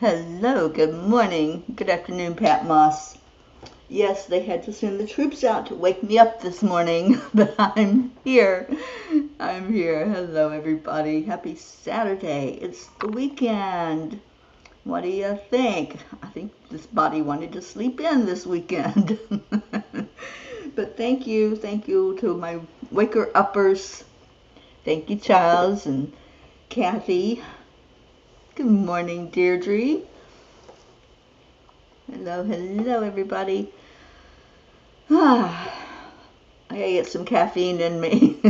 Hello, good morning, good afternoon, Pat Moss. Yes, they had to send the troops out to wake me up this morning, but I'm here. I'm here. Hello, everybody. Happy Saturday. It's the weekend. What do you think? I think this body wanted to sleep in this weekend. But thank you to my waker uppers. Thank you, Charles and Kathy. Good morning, Deirdre. Hello, everybody. I gotta get some caffeine in me.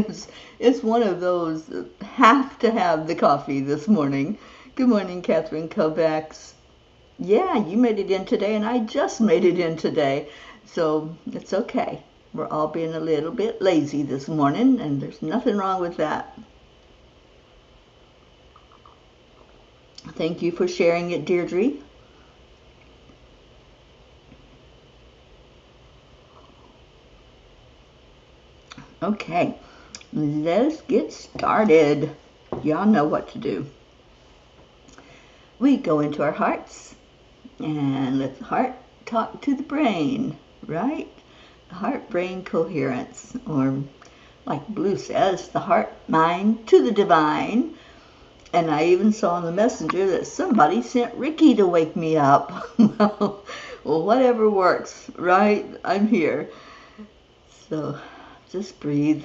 It's one of those that have to have the coffee this morning. Good morning, Catherine Kovacs. Yeah, you made it in today, and I just made it in today. So it's okay. We're all being a little bit lazy this morning, and there's nothing wrong with that. Thank you for sharing it, Deirdre. Okay, let's get started. Y'all know what to do. We go into our hearts and let the heart talk to the brain, right? Heart-brain coherence, or like Blue says, the heart mind to the divine. And I even saw on the messenger that somebody sent Ricky to wake me up. Well, whatever works, right? I'm here. So just breathe.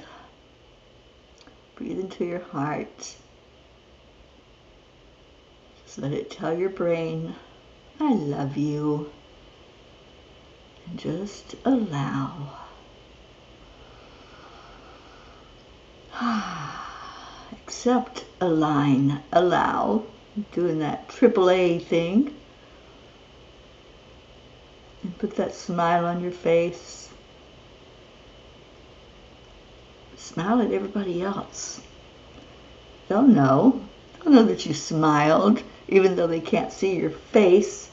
Breathe into your heart. Just let it tell your brain, I love you. And just allow. Accept, align, allow. Doing that AAA thing. And put that smile on your face. Smile at everybody else. They'll know. They'll know that you smiled, even though they can't see your face.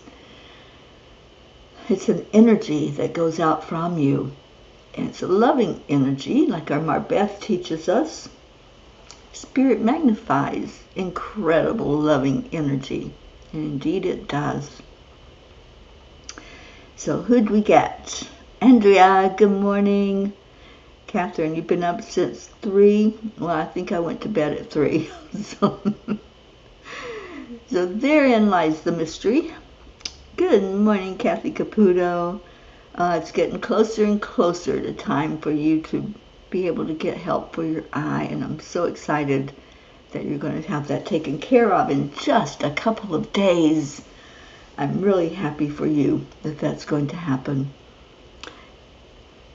It's an energy that goes out from you. And it's a loving energy, like our Marbeth teaches us. Spirit magnifies incredible loving energy. And indeed it does. So who'd we get? Andrea, good morning. Catherine, you've been up since 3? Well, I think I went to bed at 3. So therein lies the mystery. Good morning, Kathy Caputo. It's getting closer and closer to time for you to be able to get help for your eye, and I'm so excited that you're going to have that taken care of in just a couple of days. I'm really happy for you that that's going to happen.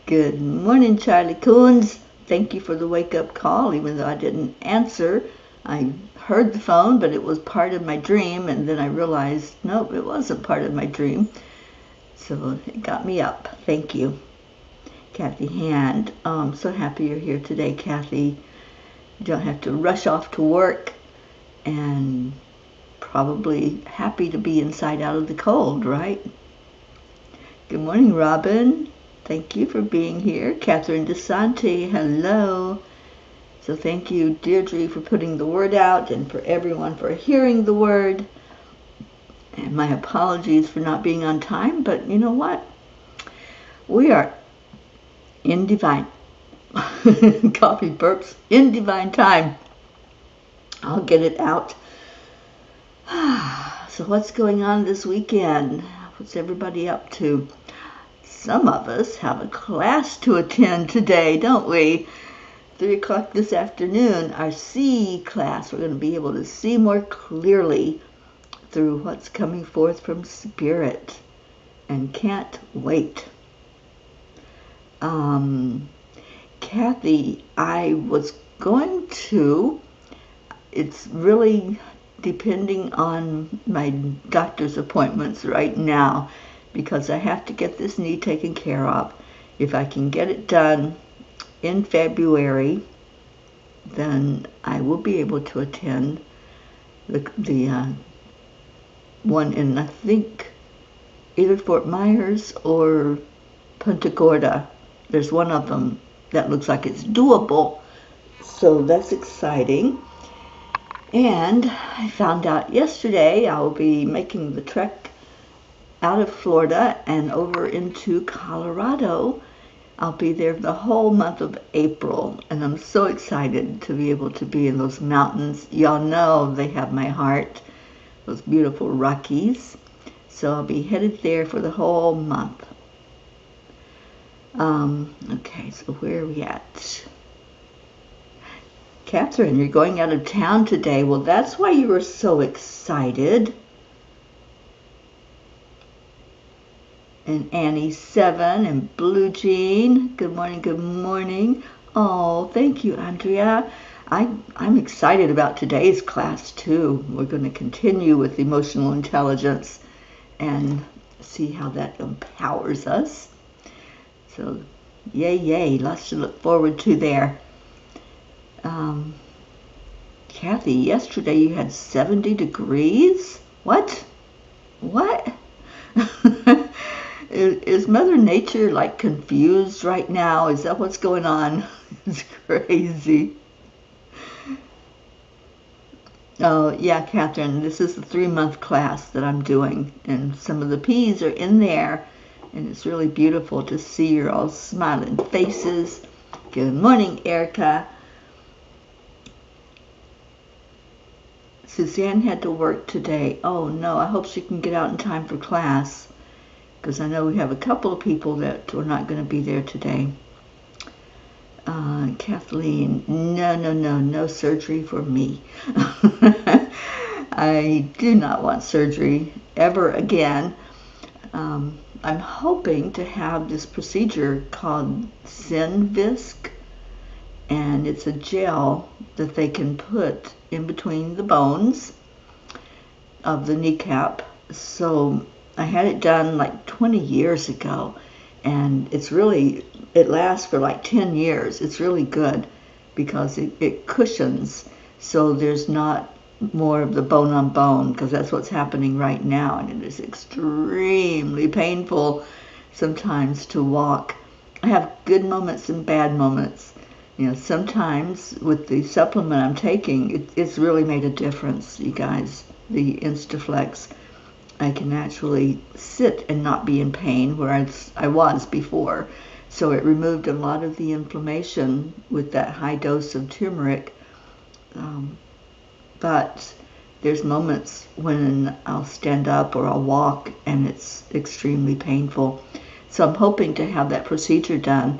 Good morning, Charlie Coons. Thank you for the wake-up call, even though I didn't answer. I heard the phone, but it was part of my dream, and then I realized, nope, it wasn't part of my dream. So it got me up. Thank you. Kathy Hand. I'm so happy you're here today, Kathy. You don't have to rush off to work, and probably happy to be inside out of the cold, right? Good morning, Robin. Thank you for being here. Catherine DeSanti, hello. So thank you, Deirdre, for putting the word out, and for everyone for hearing the word. And my apologies for not being on time, but you know what? We are in divine coffee burps, in divine time. I'll get it out. So what's going on this weekend? What's everybody up to? Some of us have a class to attend today, don't we? 3 o'clock this afternoon, our C class. We're going to be able to see more clearly through what's coming forth from Spirit, and can't wait. Kathy, I was going to, it's really depending on my doctor's appointments right now, because I have to get this knee taken care of. If I can get it done in February, then I will be able to attend the one in, I think, either Fort Myers or Punta Gorda. There's one of them that looks like it's doable. So that's exciting. And I found out yesterday I will be making the trek out of Florida and over into Colorado. I'll be there the whole month of April, and I'm so excited to be able to be in those mountains. Y'all know they have my heart, those beautiful Rockies. So I'll be headed there for the whole month. Okay, so where are we at? Catherine, you're going out of town today. Well, that's why you were so excited. And Annie 7 and Blue Jean. Good morning, good morning. Oh, thank you, Andrea. I'm excited about today's class too. We're going to continue with emotional intelligence and see how that empowers us. So, yay, yay. Lots to look forward to there. Kathy, yesterday you had 70 degrees? What? What? Is Mother Nature like confused right now? Is that what's going on? It's crazy. Oh, yeah, Catherine, this is the 3-month class that I'm doing, and some of the P's are in there, and it's really beautiful to see your all smiling faces. Good morning, Erica. Suzanne had to work today. Oh, no, I hope she can get out in time for class, because I know we have a couple of people that are not going to be there today. Kathleen, no surgery for me. I do not want surgery ever again. I'm hoping to have this procedure called Synvisc, and it's a gel that they can put in between the bones of the kneecap. So I had it done like 20 years ago, and it lasts for like 10 years. It's really good because it cushions, so there's not more of the bone on bone, because that's what's happening right now, and it is extremely painful sometimes to walk. I have good moments and bad moments. You know, sometimes with the supplement I'm taking, it's really made a difference, you guys. The Instaflex, I can actually sit and not be in pain, whereas I was before. So it removed a lot of the inflammation with that high dose of turmeric. But there's moments when I'll stand up or I'll walk and it's extremely painful. So I'm hoping to have that procedure done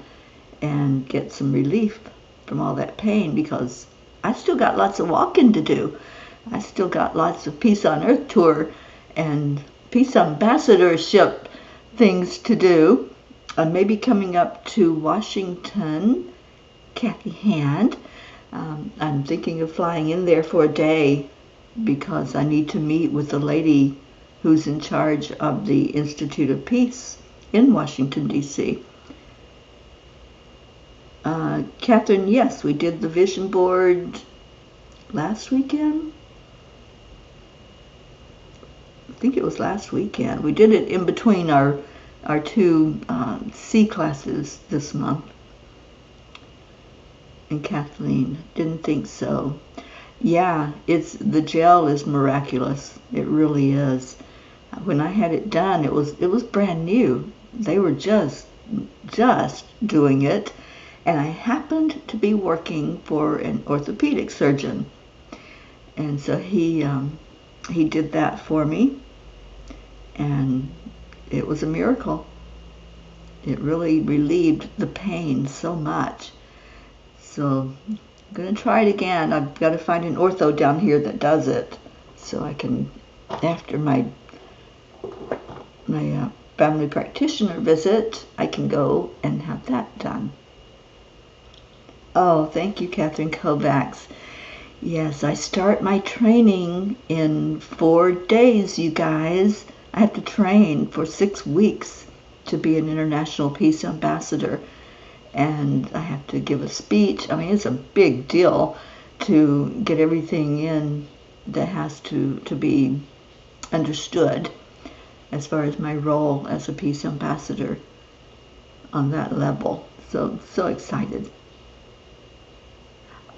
and get some relief from all that pain, because I still got lots of walking to do. I still got lots of Peace on Earth tour and peace ambassadorship things to do. I may be coming up to Washington, Kathy Hand. I'm thinking of flying in there for a day because I need to meet with the lady who's in charge of the Institute of Peace in Washington, D.C. Catherine, yes, we did the vision board last weekend. I think it was last weekend. We did it in between our two C classes this month. And Kathleen, didn't think so. Yeah, the gel is miraculous. It really is. When I had it done, it was brand new. They were just doing it, and I happened to be working for an orthopedic surgeon, and so he did that for me, and it was a miracle. It really relieved the pain so much. So I'm going to try it again. I've got to find an ortho down here that does it, so I can, after my family practitioner visit, I can go and have that done. Oh, thank you, Catherine Kovacs. Yes, I start my training in 4 days, you guys. I have to train for 6 weeks to be an international peace ambassador. And I have to give a speech. I mean, it's a big deal to get everything in that has to be understood as far as my role as a peace ambassador on that level. So excited.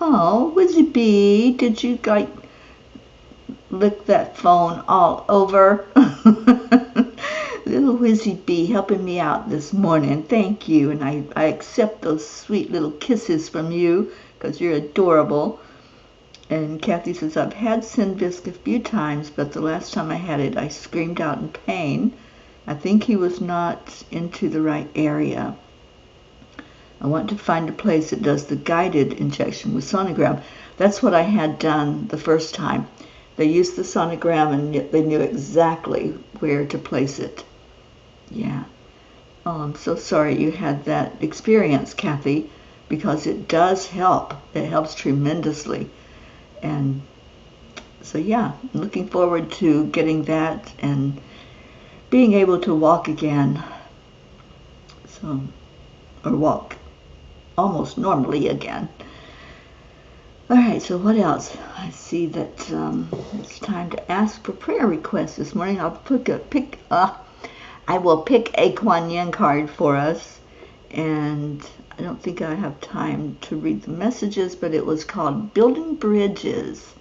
Oh, Wizzy B, did you lick that phone all over. Little Whizzy Bee helping me out this morning. Thank you. And I accept those sweet little kisses from you because you're adorable. And Kathy says, I've had Synvisc a few times, but the last time I had it, I screamed out in pain. I think he was not into the right area. I want to find a place that does the guided injection with sonogram. That's what I had done the first time. They used the sonogram and they knew exactly where to place it. Yeah. Oh, I'm so sorry you had that experience, Kathy, because it does help. It helps tremendously. And so, yeah, I'm looking forward to getting that and being able to walk again. So, or walk almost normally again. All right, so what else? I see that it's time to ask for prayer requests this morning. I will pick a Kuan Yin card for us, and I don't think I have time to read the messages, but it was called Building Bridges.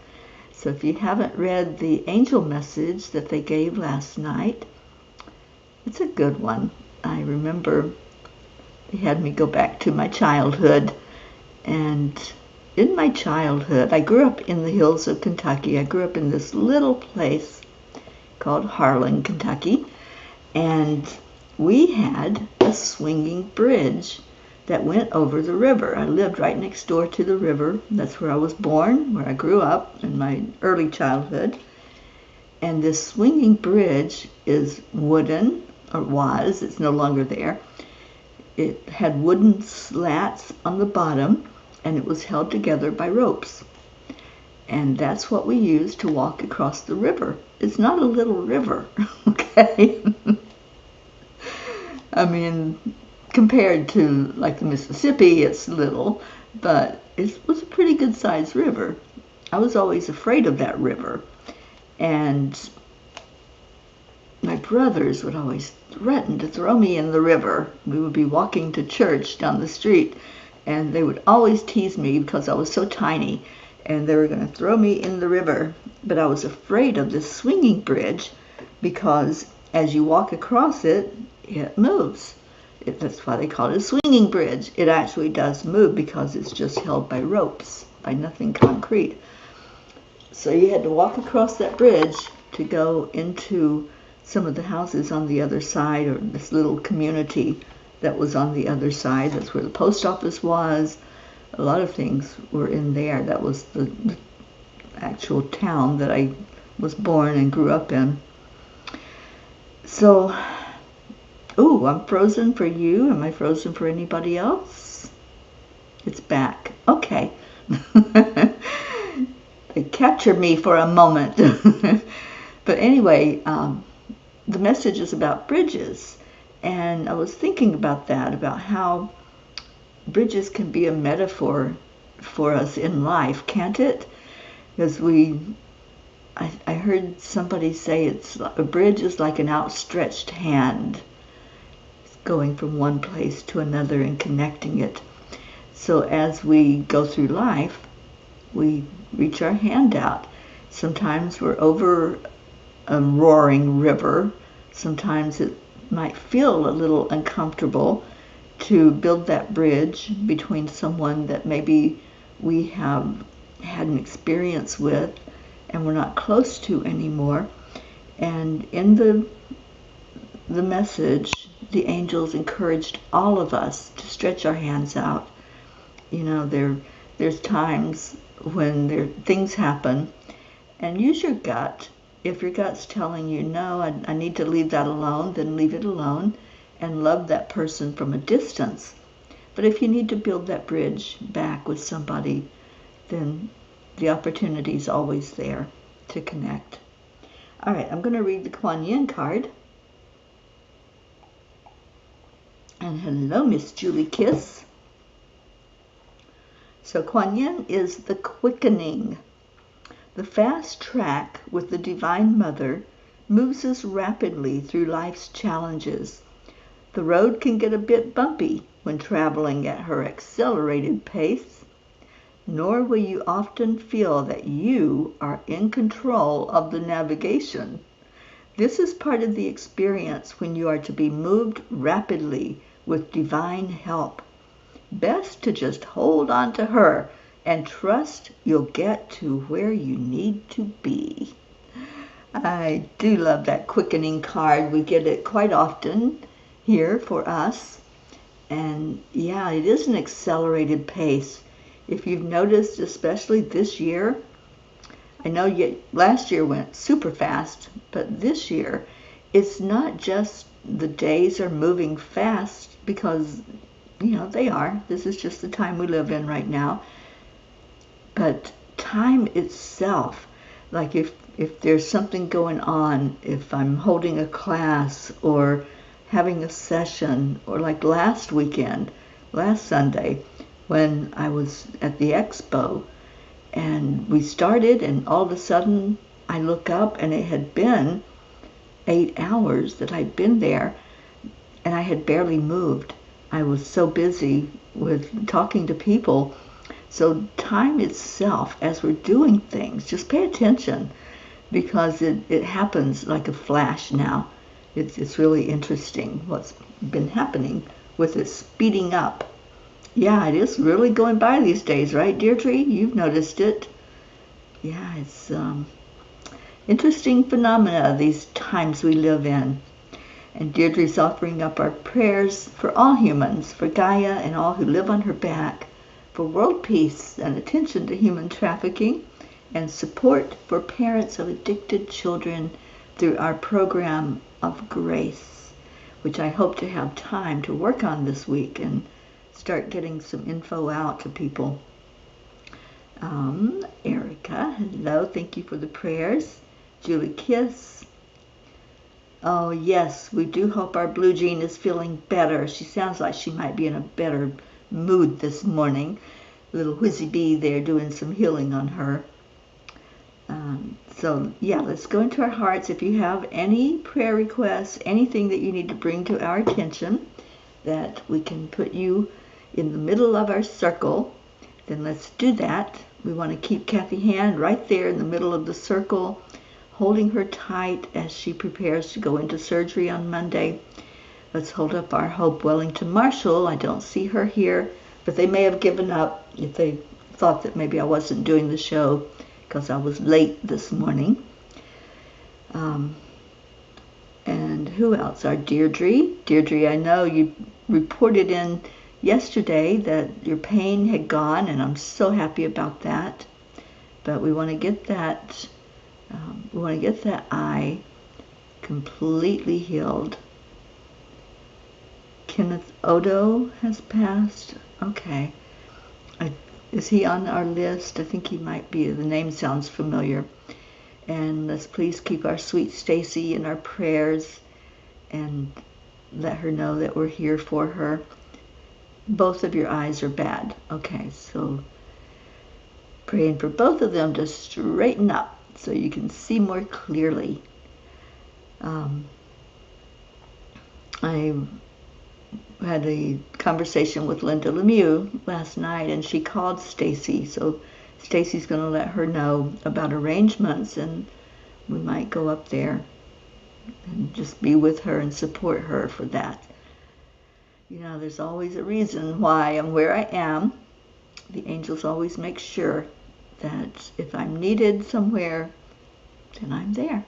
So if you haven't read the angel message that they gave last night, it's a good one. I remember they had me go back to my childhood, and in my childhood, I grew up in the hills of Kentucky. I grew up in this little place called Harlan, Kentucky, and we had a swinging bridge that went over the river. I lived right next door to the river. That's where I was born, where I grew up in my early childhood. And this swinging bridge is wooden, or was, it's no longer there. It had wooden slats on the bottom, and it was held together by ropes. And that's what we used to walk across the river. It's not a little river, okay? I mean, compared to like the Mississippi, it's little, but it was a pretty good sized river. I was always afraid of that river. And my brothers would always threaten to throw me in the river. We would be walking to church down the street, and they would always tease me because I was so tiny, and they were going to throw me in the river. But I was afraid of this swinging bridge because as you walk across it, it moves. That's why they call it a swinging bridge. It actually does move because it's just held by ropes, by nothing concrete. So you had to walk across that bridge to go into some of the houses on the other side, or this little community that was on the other side. That's where the post office was. A lot of things were in there. That was the actual town that I was born and grew up in. So, I'm frozen for you. Am I frozen for anybody else? It's back. Okay. It captured me for a moment. But anyway, the message is about bridges. And I was thinking about that, about how bridges can be a metaphor for us in life, can't it? Because I heard somebody say a bridge is like an outstretched hand. It's going from one place to another and connecting it. So as we go through life, we reach our hand out. Sometimes we're over a roaring river. Sometimes it might feel a little uncomfortable to build that bridge between someone that maybe we have had an experience with and we're not close to anymore. And in the message, the angels encouraged all of us to stretch our hands out. You know, there's times when things happen, and use your gut. If your gut's telling you, no, I need to leave that alone, then leave it alone and love that person from a distance. But if you need to build that bridge back with somebody, then the opportunity is always there to connect. All right, I'm going to read the Kuan Yin card. And hello, Miss Julie Kiss. So Kuan Yin is the quickening. The fast track with the Divine Mother moves us rapidly through life's challenges. The road can get a bit bumpy when traveling at her accelerated pace. nor will you often feel that you are in control of the navigation. This is part of the experience when you are to be moved rapidly with divine help. Best to just hold on to her and trust you'll get to where you need to be. I do love that quickening card. We get it quite often here for us. And yeah, it is an accelerated pace. If you've noticed, especially this year, I know last year went super fast, but this year, it's not just the days are moving fast because, they are. This is just the time we live in right now. But time itself, like if there's something going on, if I'm holding a class or having a session, or like last Sunday, when I was at the expo, and we started, and all of a sudden I look up and it had been 8 hours that I'd been there, and I had barely moved. I was so busy with talking to people. So time itself, as we're doing things, just pay attention, because it happens like a flash now. It's really interesting what's been happening with it speeding up. Yeah, it is really going by these days, right, Deirdre? You've noticed it. Yeah, it's interesting phenomena these times we live in. And Deirdre's offering up our prayers for all humans, for Gaia and all who live on her back, for world peace and attention to human trafficking, and support for parents of addicted children through our program of grace, which I hope to have time to work on this week and start getting some info out to people. Erica, hello, thank you for the prayers. Julie Kiss. Oh yes, we do hope our Blue Jean is feeling better. She sounds like she might be in a better mood this morning. Little Whizzy Bee there doing some healing on her. So yeah, let's go into our hearts. If you have any prayer requests, anything that you need to bring to our attention, that we can put you in the middle of our circle, then let's do that. We want to keep Kathy Hand right there in the middle of the circle, holding her tight as she prepares to go into surgery on Monday. Let's hold up our Hope Wellington Marshall. I don't see her here, but they may have given up if they thought that maybe I wasn't doing the show because I was late this morning. And who else? Our Deirdre. Deirdre, I know you reported in yesterday that your pain had gone, and I'm so happy about that. But we want to get that eye completely healed. Kenneth Odo has passed. Okay. Is he on our list? I think he might be. The name sounds familiar. And let's please keep our sweet Stacy in our prayers and let her know that we're here for her. Both of your eyes are bad. Okay, so praying for both of them to straighten up so you can see more clearly. I had a conversation with Linda Lemieux last night, and she called Stacy, so Stacy's going to let her know about arrangements, and we might go up there and just be with her and support her for that. There's always a reason why I'm where I am. The angels always make sure that if I'm needed somewhere, then I'm there.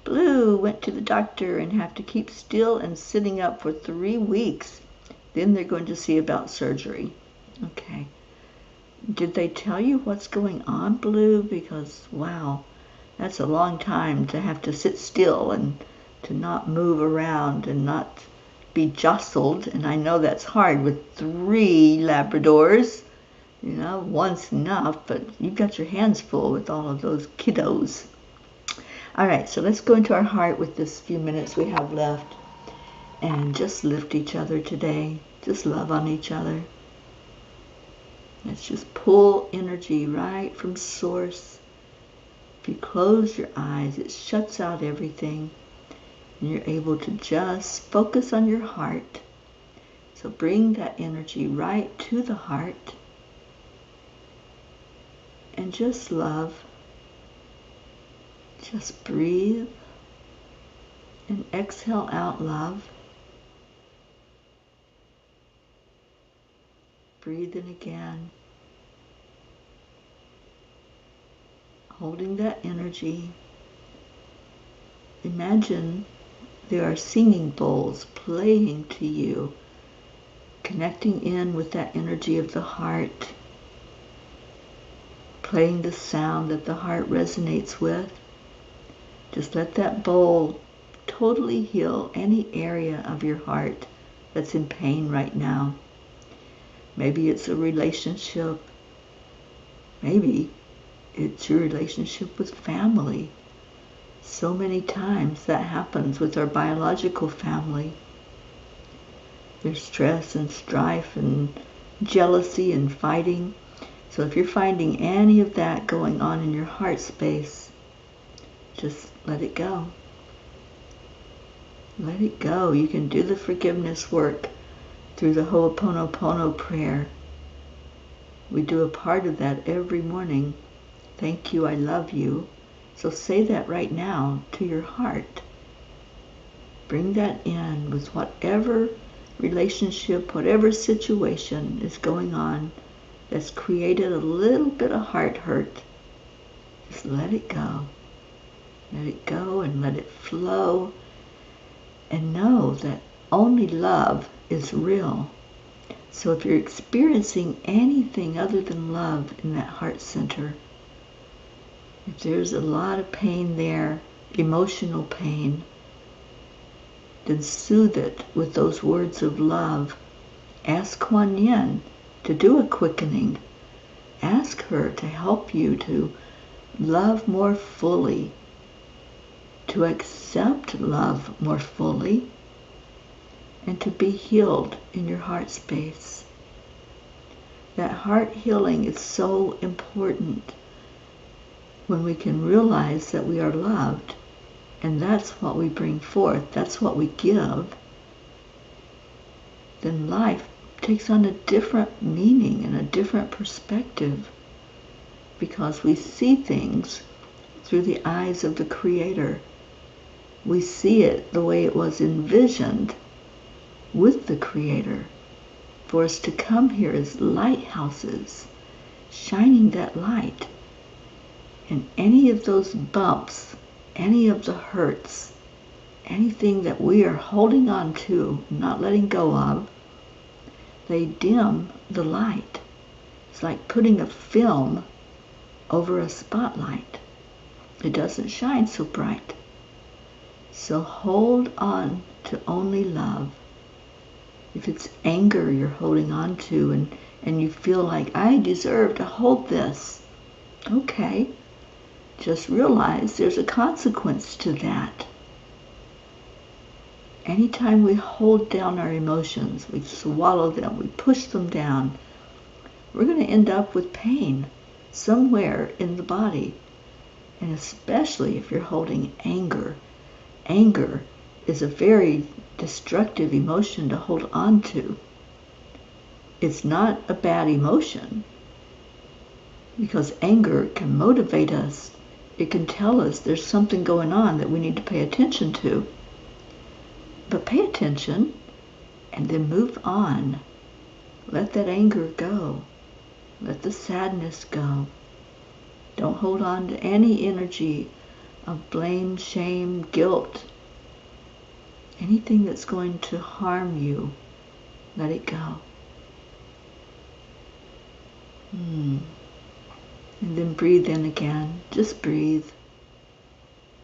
Blue went to the doctor and have to keep still and sitting up for 3 weeks. Then they're going to see about surgery. Okay. Did they tell you what's going on, Blue? Because, wow, that's a long time to have to sit still and to not move around and not be jostled. And I know that's hard with 3 Labradors. One's enough, but you've got your hands full with all of those kiddos. All right, so let's go into our heart with this few minutes we have left and just lift each other today. Just love on each other. Let's just pull energy right from source. If you close your eyes, it shuts out everything, and you're able to just focus on your heart. So bring that energy right to the heart. and just love. Just breathe and exhale out love. Breathe in again. Holding that energy. Imagine there are singing bowls playing to you, connecting in with that energy of the heart, playing the sound that the heart resonates with. Just let that bowl totally heal any area of your heart that's in pain right now. Maybe it's a relationship. Maybe it's your relationship with family. So many times that happens with our biological family. There's stress and strife and jealousy and fighting. So if you're finding any of that going on in your heart space, just let it go. Let it go. You can do the forgiveness work through the Ho'oponopono prayer. We do a part of that every morning. Thank you, I love you. So say that right now to your heart. Bring that in with whatever relationship, whatever situation is going on that's created a little bit of heart hurt. Just let it go. Let it go and let it flow. And know that only love is real. So if you're experiencing anything other than love in that heart center, if there's a lot of pain there, emotional pain, then soothe it with those words of love. Ask Kuan Yin to do a quickening. Ask her to help you to love more fully, to accept love more fully, and to be healed in your heart space. That heart healing is so important when we can realize that we are loved, and that's what we bring forth, that's what we give. Then life takes on a different meaning and a different perspective, because we see things through the eyes of the Creator. We see it the way it was envisioned with the Creator, for us to come here as lighthouses, shining that light. And any of those bumps, any of the hurts, anything that we are holding on to, not letting go of, they dim the light. It's like putting a film over a spotlight. It doesn't shine so bright. So hold on to only love. If it's anger you're holding on to and you feel like, I deserve to hold this, okay, just realize there's a consequence to that. Anytime we hold down our emotions, we swallow them, we push them down, we're going to end up with pain somewhere in the body. And especially if you're holding anger. Anger is a very destructive emotion to hold on to. It's not a bad emotion, because anger can motivate us. It can tell us there's something going on that we need to pay attention to. But pay attention and then move on. Let that anger go. Let the sadness go. Don't hold on to any energy of blame, shame, guilt. Anything that's going to harm you, let it go. And then breathe in again. Just breathe.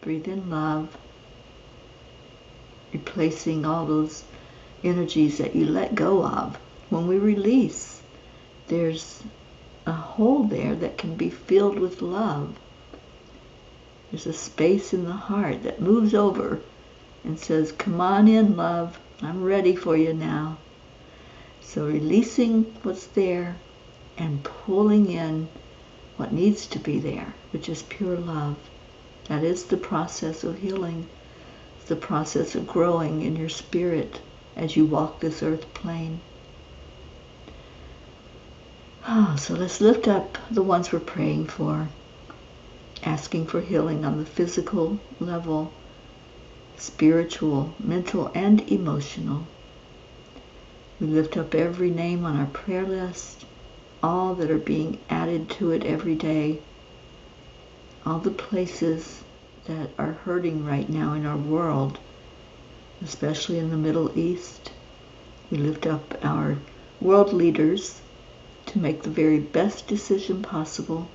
Breathe in love. Replacing all those energies that you let go of. When we release, there's a hole there that can be filled with love. There's a space in the heart that moves over and says, come on in, love. I'm ready for you now. So releasing what's there and pulling in what needs to be there, which is pure love. That is the process of healing. It's the process of growing in your spirit as you walk this earth plane. Oh, so let's lift up the ones we're praying for, asking for healing on the physical level, spiritual, mental, and emotional. We lift up every name on our prayer list, all that are being added to it every day, all the places that are hurting right now in our world, especially in the Middle East. We lift up our world leaders to make the very best decision possible,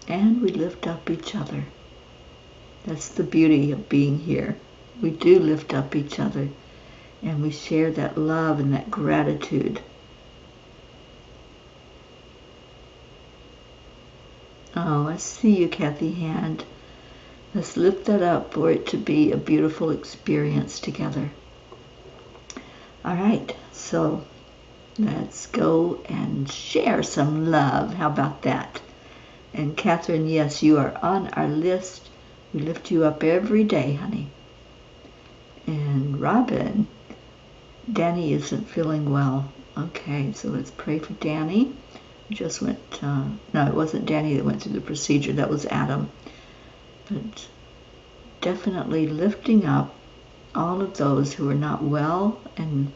and we lift up each other. That's the beauty of being here. We do lift up each other, and we share that love and that gratitude. Oh, I see you, Kathy Hand. Let's lift that up for it to be a beautiful experience together. All right, so let's go and share some love. How about that? And Catherine, yes, you are on our list. We lift you up every day, honey. And Robin, Danny isn't feeling well. Okay, so let's pray for Danny. Just went, no, it wasn't Danny that went through the procedure. That was Adam. But definitely lifting up all of those who are not well and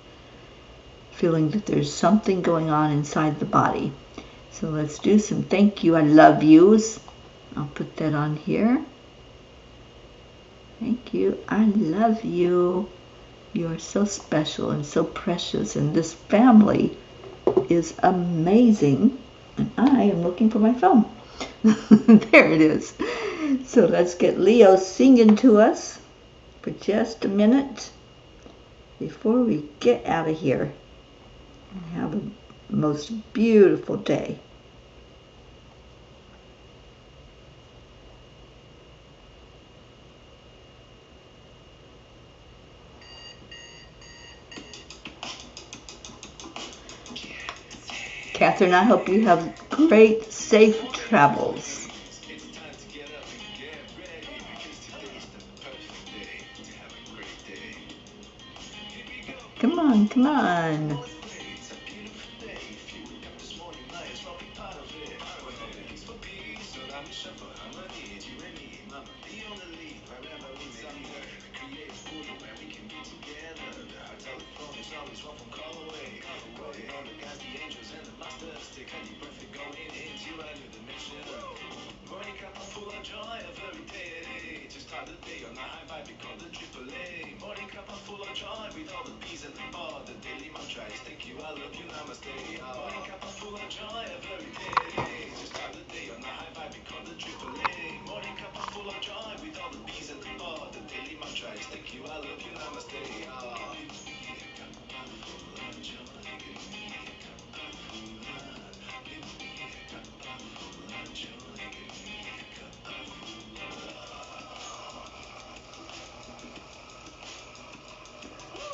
feeling that there's something going on inside the body. So let's do some thank you, I love yous. I'll put that on here. Thank you, I love you. You are so special and so precious, and this family is amazing. And I am looking for my phone. There it is. So let's get Leo singing to us for just a minute before we get out of here and have a most beautiful day. Catherine, I hope you have great, safe travels. Come on, come on. Morning Cuppa full of joy of every day. Just start the day on a high vibe, we call the AAA. Morning Cuppa full of joy with all the P's and the bar. The daily mantra is thank you, I love you, namaste. Morning Cuppa full of joy of every day. Just start the day on a high vibe, we call the AAA. Morning Cuppa full of joy with all the P's and the bar. The daily mantra is thank you, I love you, namaste.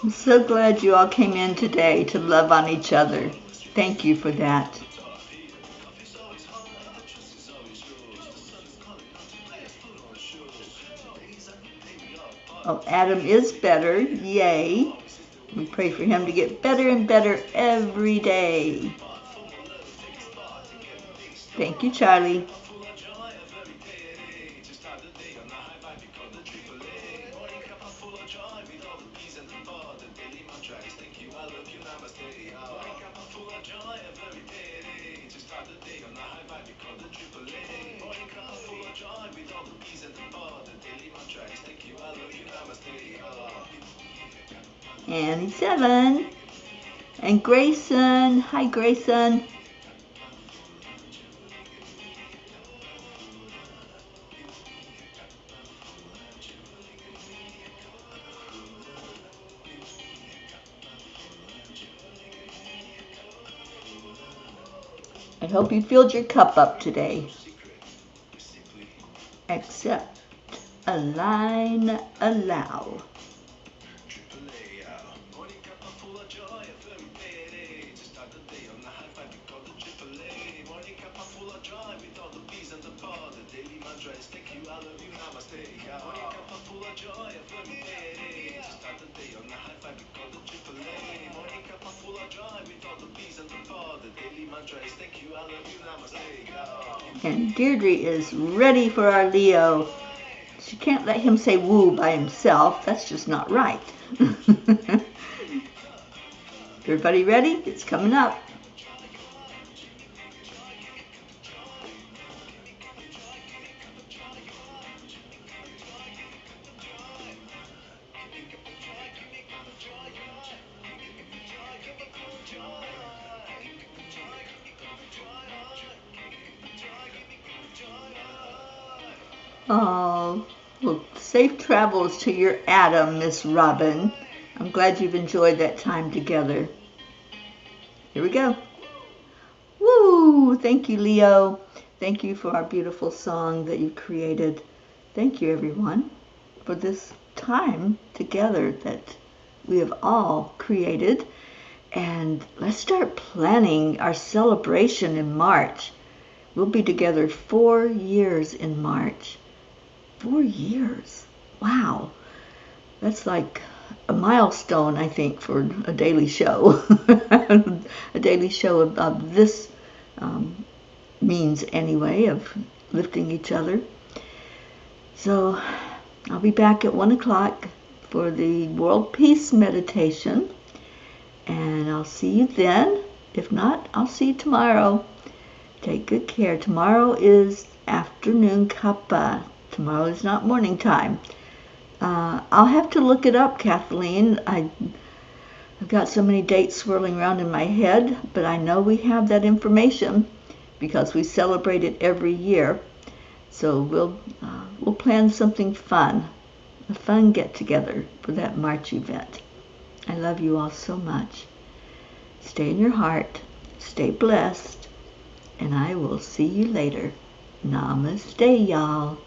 I'm so glad you all came in today to love on each other. Thank you for that. Oh, Adam is better. Yay. We pray for him to get better and better every day. Thank you, Charlie. Annie 7 and Grayson. Hi, Grayson. I hope you filled your cup up today. Accept, align, allow. And Deirdre is ready for our Leo. She can't let him say woo by himself. That's just not right. Everybody ready? It's coming up. Oh, well, safe travels to your Adam, Miss Robin. I'm glad you've enjoyed that time together. Here we go. Woo! Thank you, Leo. Thank you for our beautiful song that you created. Thank you, everyone, for this time together that we have all created. And let's start planning our celebration in March. We'll be together 4 years in March. 4 years. Wow. That's like a milestone, I think, for a daily show. A daily show of this means anyway, of lifting each other. So I'll be back at 1 o'clock for the World Peace Meditation. And I'll see you then. If not, I'll see you tomorrow. Take good care. Tomorrow is afternoon cuppa. Tomorrow is not morning time. I'll have to look it up, Kathleen. I've got so many dates swirling around in my head, but I know we have that information because we celebrate it every year. So we'll plan something fun, a fun get-together for that March event. I love you all so much. Stay in your heart. Stay blessed. And I will see you later. Namaste, y'all.